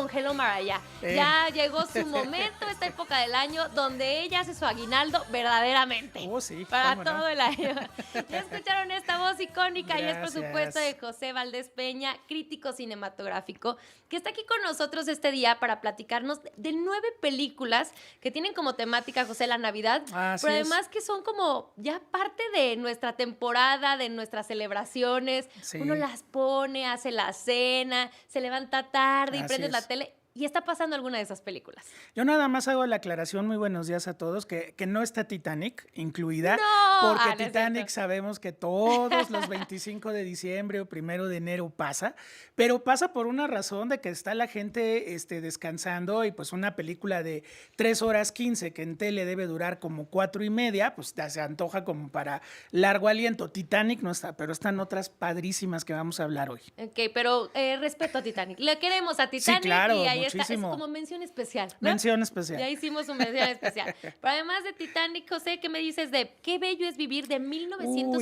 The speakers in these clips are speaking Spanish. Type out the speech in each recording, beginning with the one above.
con Hello Maraya. Ya llegó su momento, esta época del año, donde ella hace su aguinaldo verdaderamente. Oh, sí, Para cómo todo no. el año. Ya escucharon esta voz icónica y es, por supuesto, de Gracias. José Valdés Peña, crítico cinematográfico, que está aquí con nosotros este día para platicarnos de 9 películas que tienen como temática, José, la Navidad, Así pero es. además que son como ya parte de nuestra temporada, de nuestras celebraciones. Uno Sí, las pone, hace la cena, se levanta tarde y así prendes la es. tele y está pasando alguna de esas películas. Yo nada más hago la aclaración, muy buenos días a todos, que no está Titanic incluida, No, porque no es cierto. Titanic sabemos que todos los 25 de diciembre o 1 de enero pasa, pero pasa por una razón de que está la gente descansando y pues una película de 3 horas 15 que en tele debe durar como 4 y media, pues se antoja como para largo aliento. Titanic no está, pero están otras padrísimas que vamos a hablar hoy. Ok, pero respeto a Titanic. Le queremos a Sí, Titanic y claro, ahí está. Es muchísimo. como mención especial, ¿no? Mención especial. Ya hicimos su mención especial. Pero además de Titanic, José, ¿qué me dices de Qué bello es vivir de Uy.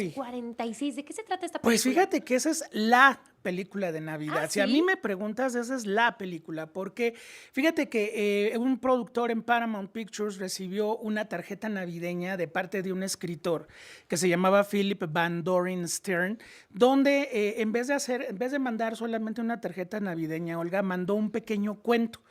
1946? ¿De qué se trata esta Pues película? fíjate que esa es la película de ¿Ah, Navidad. Si a mí sí? me preguntas, esa es la película, porque fíjate que un productor en Paramount Pictures recibió una tarjeta navideña de parte de un escritor que se llamaba Philip Van Doren Stern, donde en vez de mandar solamente una tarjeta navideña, Olga mandó un pequeño cuento,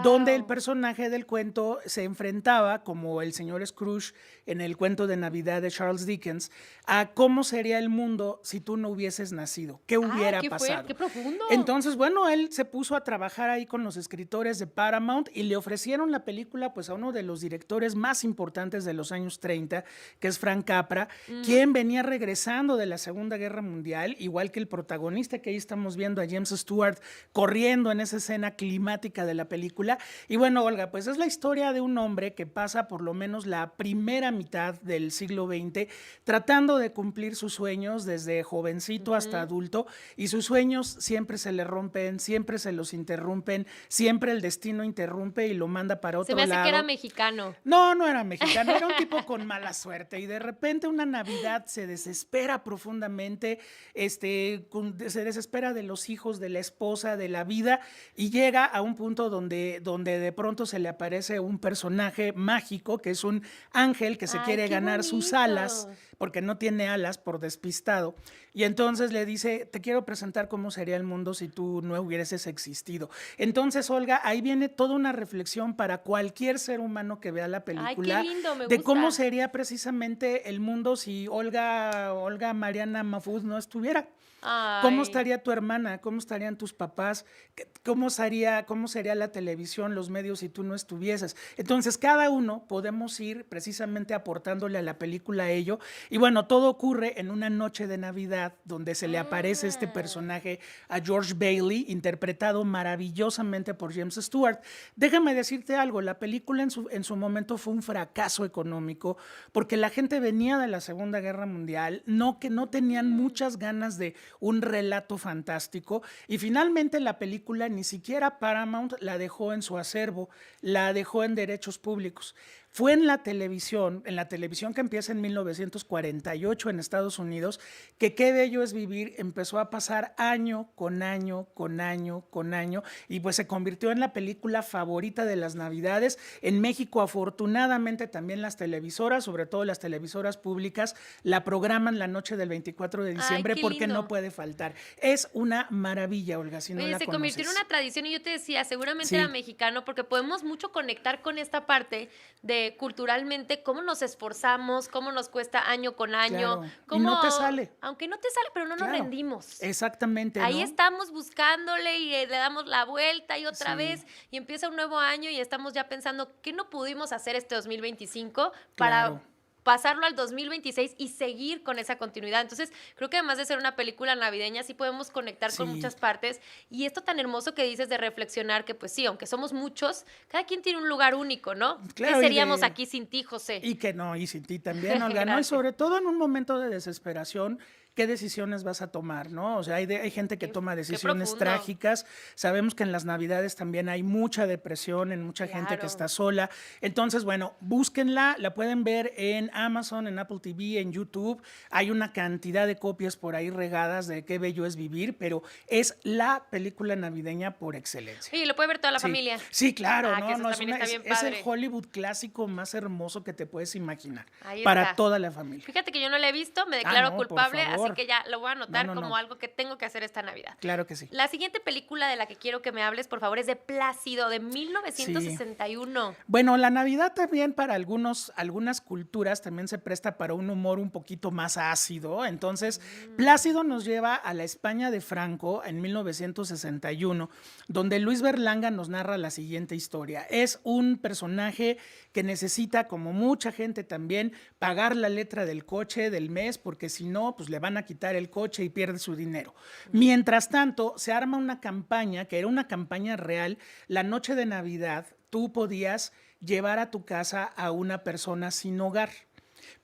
donde el Wow. personaje del cuento se enfrentaba, como el señor Scrooge en el cuento de Navidad de Charles Dickens, a cómo sería el mundo si tú no hubieses nacido, qué Ah, hubiera qué fuerte, pasado. qué profundo. Entonces, bueno, él se puso a trabajar ahí con los escritores de Paramount y le ofrecieron la película pues a uno de los directores más importantes de los años 30, que es Frank Capra, Ujú. quien venía regresando de la Segunda Guerra Mundial, igual que el protagonista que ahí estamos viendo a James Stewart corriendo en esa escena climática de la película. Y bueno, Olga, pues es la historia de un hombre que pasa por lo menos la primera mitad del siglo XX tratando de cumplir sus sueños desde jovencito hasta Ujú. adulto, y sus sueños siempre se le rompen, siempre se los interrumpen, siempre el destino interrumpe y lo manda para Se me otro hace que era lado. mexicano. No, no era mexicano, era un tipo con mala suerte y de repente una Navidad se desespera profundamente, se desespera de los hijos, de la esposa, de la vida y llega a un punto donde de pronto se le aparece un personaje mágico que es un ángel que se Ay, quiere qué ganar sus alas bonito. porque no tiene alas por despistado y entonces le dice, te quiero presentar cómo sería el mundo si tú no hubieses existido. Entonces, Olga, ahí viene toda una reflexión para cualquier ser humano que vea la Ay, qué película lindo, me de cómo gusta. sería precisamente el mundo si Olga Mariana Mahfouz no estuviera. ¿Cómo Ay. estaría tu hermana? ¿Cómo estarían tus papás? Cómo sería la televisión, los medios si tú no estuvieses? Entonces, cada uno podemos ir precisamente aportándole a la película ello. Y bueno, todo ocurre en una noche de Navidad donde se le aparece este Ah. personaje a George Bailey, interpretado maravillosamente por James Stewart. Déjame decirte algo, la película en su momento fue un fracaso económico porque la gente venía de la Segunda Guerra Mundial, que no tenían Mm. muchas ganas de un relato fantástico y finalmente la película ni siquiera Paramount la dejó en su acervo, la dejó en derechos públicos. Fue en la televisión que empieza en 1948 en Estados Unidos, que Qué bello es vivir empezó a pasar año con año, con año, con año, y pues se convirtió en la película favorita de las Navidades. En México, afortunadamente, también las televisoras, sobre todo las televisoras públicas, la programan la noche del 24 de Ay, diciembre qué porque no lindo. puede faltar. Es una maravilla, Olga, si no Oye, la se convirtió en conoces. una tradición y yo te decía, seguramente era Sí, mexicano porque podemos mucho conectar con esta parte de culturalmente cómo nos esforzamos, cómo nos cuesta año con año, claro. Y cómo, no te sale, aunque no te sale, pero no nos claro. rendimos. Exactamente, Ahí ¿no? estamos buscándole y le damos la vuelta y otra Sí, vez y empieza un nuevo año y estamos ya pensando qué no pudimos hacer este 2025 claro. para pasarlo al 2026 y seguir con esa continuidad. Entonces, creo que además de ser una película navideña, sí podemos conectar con Sí, muchas partes y esto tan hermoso que dices de reflexionar que pues sí, aunque somos muchos, cada quien tiene un lugar único, ¿no? ¿Qué claro, seríamos aquí sin ti, José? y que no, y sin ti también, Olga, ¿no? Y Gracias. sobre todo en un momento de desesperación, qué decisiones vas a tomar, ¿no? O sea, hay gente que toma decisiones profundo. trágicas. Sabemos que en las Navidades también hay mucha depresión, en mucha gente que Claro. está sola. Entonces, bueno, búsquenla, la pueden ver en Amazon, en Apple TV, en YouTube. Hay una cantidad de copias por ahí regadas de Qué bello es vivir, pero es la película navideña por excelencia. Y lo puede ver toda la Sí. familia. Sí, claro, Ah, que no, eso no, también está bien es el padre. Hollywood clásico más hermoso que te puedes imaginar. Ahí Para está. toda la familia. Fíjate que yo no la he visto, me declaro no, por culpable, así favor. que ya lo voy a anotar No, no, como no. algo que tengo que hacer esta Navidad. Claro que sí. La siguiente película de la que quiero que me hables, por favor, es de Plácido, de 1961. Bueno, la Navidad también para algunas culturas también se presta para un humor un poquito más ácido. Entonces, Plácido nos lleva a la España de Franco en 1961, donde Luis Berlanga nos narra la siguiente historia. Es un personaje que necesita, como mucha gente también, pagar la letra del coche del mes, porque si no, pues le van a quitar el coche y pierde su dinero. Mientras tanto, se arma una campaña, que era una campaña real. La noche de Navidad, tú podías llevar a tu casa a una persona sin hogar.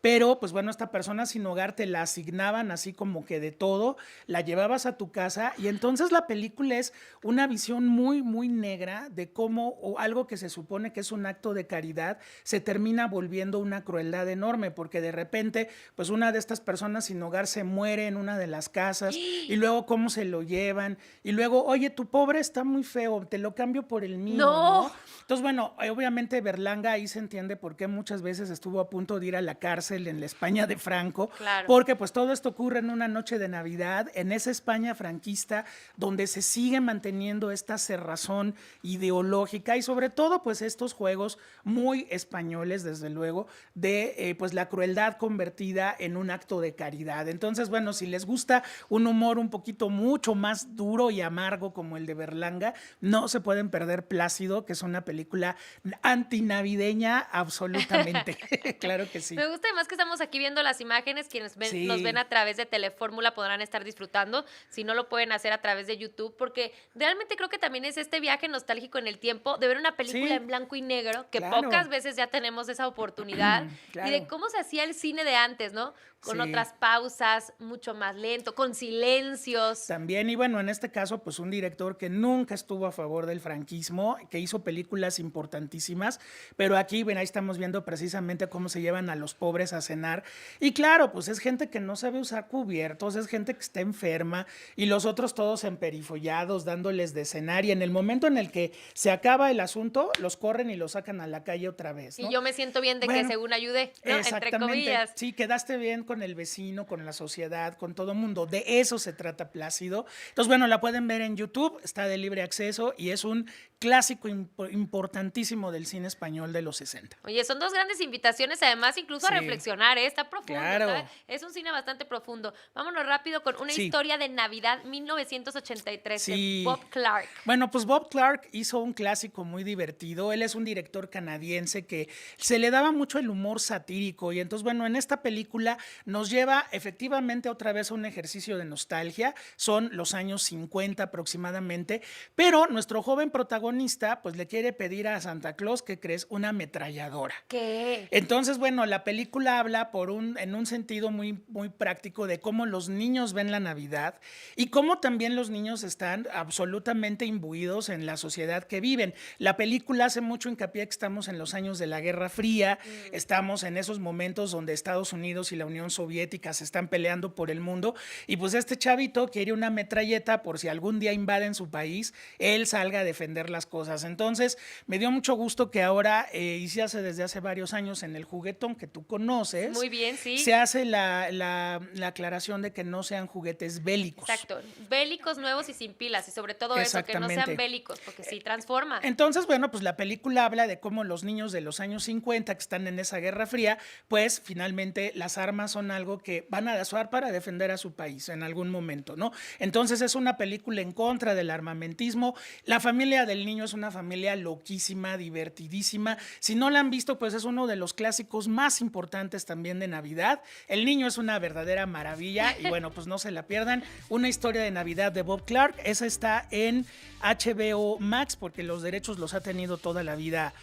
Pero, pues bueno, esta persona sin hogar te la asignaban así como que de todo, la llevabas a tu casa y entonces la película es una visión muy, muy negra de cómo o algo que se supone que es un acto de caridad se termina volviendo una crueldad enorme, porque de repente, pues una de estas personas sin hogar se muere en una de las casas y luego cómo se lo llevan y luego, oye, tu pobre está muy feo, te lo cambio por el mío, ¡No! ¿no? Entonces, bueno, obviamente Berlanga ahí se entiende por qué muchas veces estuvo a punto de ir a la cárcel en la España de Franco, Claro. porque pues todo esto ocurre en una noche de Navidad, en esa España franquista, donde se sigue manteniendo esta cerrazón ideológica y sobre todo pues estos juegos muy españoles, desde luego, de pues la crueldad convertida en un acto de caridad. Entonces, bueno, si les gusta un humor un poquito mucho más duro y amargo como el de Berlanga, no se pueden perder Plácido, que es una película antinavideña absolutamente. Claro que sí. Me gusta además que estamos aquí viendo las imágenes, quienes Sí. nos ven a través de Telefórmula podrán estar disfrutando, si no lo pueden hacer a través de YouTube, porque realmente creo que también es este viaje nostálgico en el tiempo de ver una película Sí. en blanco y negro, que Claro. pocas veces ya tenemos esa oportunidad, Claro. y de cómo se hacía el cine de antes, ¿no? Con Sí. otras pausas, mucho más lento, con silencios. También, y bueno, en este caso, pues un director que nunca estuvo a favor del franquismo, que hizo películas importantísimas, pero aquí, ven, ahí estamos viendo precisamente cómo se llevan a los pobres a cenar. Y claro, pues es gente que no sabe usar cubiertos, es gente que está enferma, y los otros todos emperifollados, dándoles de cenar, y en el momento en el que se acaba el asunto, los corren y los sacan a la calle otra vez, ¿no? Y yo me siento bien de que Bueno, según ayudé, ¿no? Entre Exactamente. comillas. Sí, quedaste bien con el vecino, con la sociedad, con todo mundo. De eso se trata Plácido. Entonces, bueno, la pueden ver en YouTube, está de libre acceso y es un clásico importantísimo del cine español de los 60. Oye, son dos grandes invitaciones, además, incluso a Sí. reflexionar, ¿eh? Está profundo, Claro. es un cine bastante profundo. Vámonos rápido con una Sí. historia de Navidad 1983 Sí. de Bob Clark. Bueno, pues Bob Clark hizo un clásico muy divertido. Él es un director canadiense que se le daba mucho el humor satírico y entonces, bueno, en esta película nos lleva efectivamente otra vez a un ejercicio de nostalgia. Son los años 50 aproximadamente, pero nuestro joven protagonista pues le quiere pedir a Santa Claus, ¿qué crees? Una ametralladora. ¿Qué? Entonces, bueno, la película habla en un sentido muy, muy práctico de cómo los niños ven la Navidad y cómo también los niños están absolutamente imbuidos en la sociedad que viven. La película hace mucho hincapié que estamos en los años de la Guerra Fría, estamos en esos momentos donde Estados Unidos y la Unión Soviética se están peleando por el mundo y pues este chavito quiere una metralleta por si algún día invaden su país, él salga a defender las cosas. Entonces, me dio mucho gusto que ahora, y se hace desde hace varios años en el juguetón que tú conoces, Muy bien, sí. se hace la aclaración de que no sean juguetes bélicos. Exacto. Bélicos nuevos y sin pilas, y sobre todo eso, que no sean Exactamente. bélicos, porque sí transforma. Entonces, bueno, pues la película habla de cómo los niños de los años 50 que están en esa Guerra Fría, pues finalmente las armas son algo que van a usar para defender a su país en algún momento, ¿no? Entonces es una película en contra del armamentismo. La familia del niño es una familia loquísima, divertidísima. Si no la han visto, pues es uno de los clásicos más importantes también de Navidad. El niño es una verdadera maravilla y bueno, pues no se la pierdan. Una historia de Navidad de Bob Clark, esa está en HBO Max porque los derechos los ha tenido toda la vida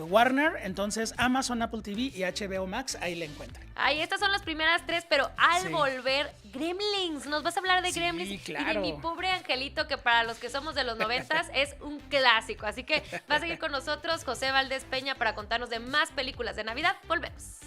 Warner, entonces Amazon, Apple TV y HBO Max, ahí la encuentran. Ahí estas son las primeras 3, pero al Sí. volver, Gremlins, nos vas a hablar de Sí, Gremlins y de claro. Mi Pobre Angelito, que para los que somos de los 90s es un clásico. Así que va a seguir con nosotros José Valdés Peña para contarnos de más películas de Navidad. Volvemos.